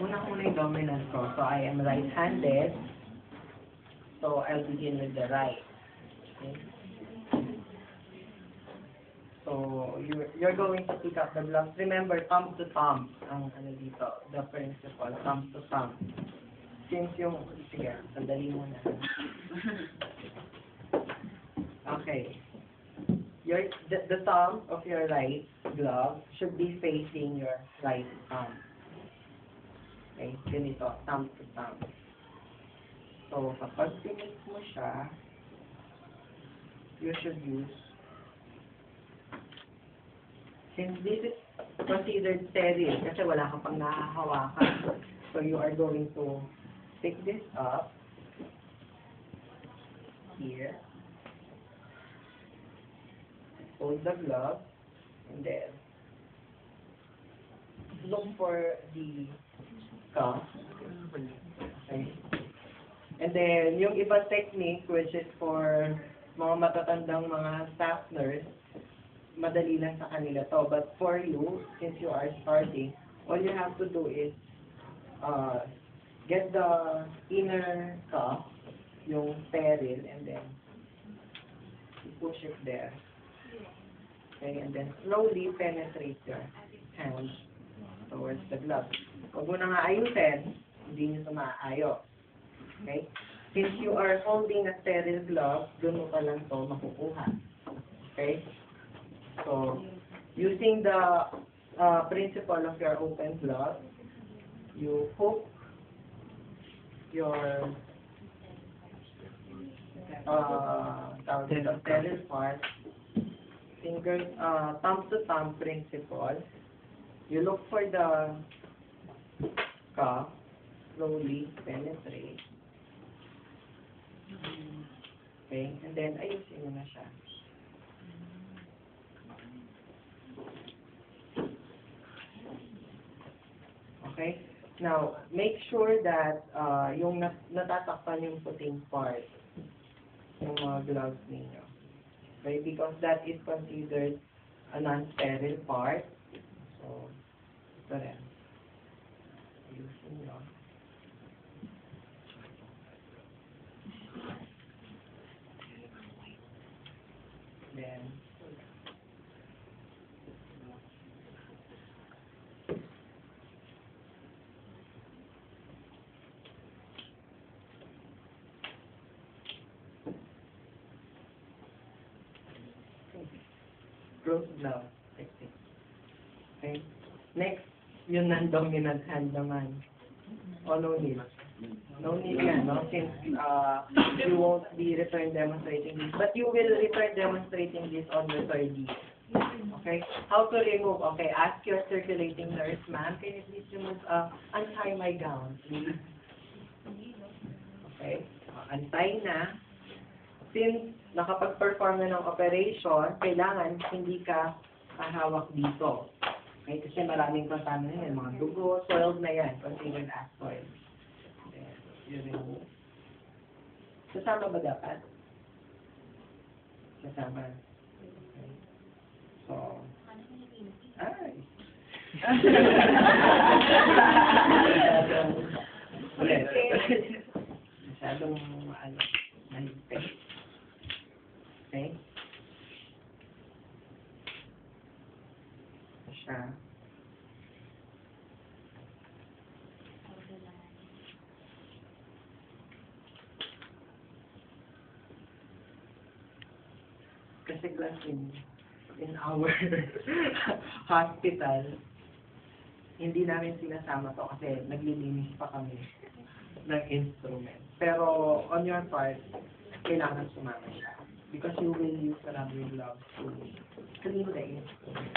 Unang-una yung dominant ko. So, I am right-handed. So, I'll begin with the right. Okay? So, you're going to pick up the gloves. Remember, thumb to thumb. Ang ano dito, the principle, thumb to thumb. Since yung, sige, sandali muna. Okay. The thumb of your right glove should be facing your right thumb. Okay, ganito, thumb to thumb. So, kapag pinit mo siya, you should use, since this is considered sterile, kasi wala ka pang nahahawakan, so you are going to pick this up, here, hold the glove, and then look for the cuff. Okay. And then, yung iba technique, which is for mga matatandang mga staff nurse, madali lang sa kanila to. But for you, since you are starting, all you have to do is get the inner cuff, yung sterile, and then push it there. Okay, and then slowly penetrate your hand towards the glove. Huwag mo na nga ayusin, hindi nyo ito maayos. Okay? Since you are holding a sterile glove, doon mo pa lang ito makukuha. Okay? So, using the principle of your open glove, you hook your sterile part, fingers, thumb to thumb principle. You look for the cuff, slowly penetrate. Okay, and then ayusin mo na siya. Okay, now make sure that yung natatakpan yung puting part, yung mga gloves ninyo. Okay, because that is considered a non-sterile part. So, ito rin. Ayusin nyo. Then, close glove. Okay. Next, yung non-dominant hand naman. Oh, no need. No need yan, no? Since you won't be return demonstrating this. But you will return demonstrating this on the third year. Okay? How to remove? Okay, ask your circulating nurse, ma'am, can you please remove, untie my gown, please? Okay? Untie na. Since nakapag-perform na ng operation, kailangan hindi ka hawak dito. Okay? Kasi maraming contaminant yan, mga dugo, soiled na yan, considered as soil. Then, you remove. Kasama ba dapat? Kasama. Okay. So, ay! Ulit. Masyadong, mahigpit. Okay? Siya. Kasi class in our hospital, hindi namin sinasama to kasi naglilinis pa kami ng instrument. Pero on your part, kailangan sumama siya. Because you will use a rubber glove to clean the instrument.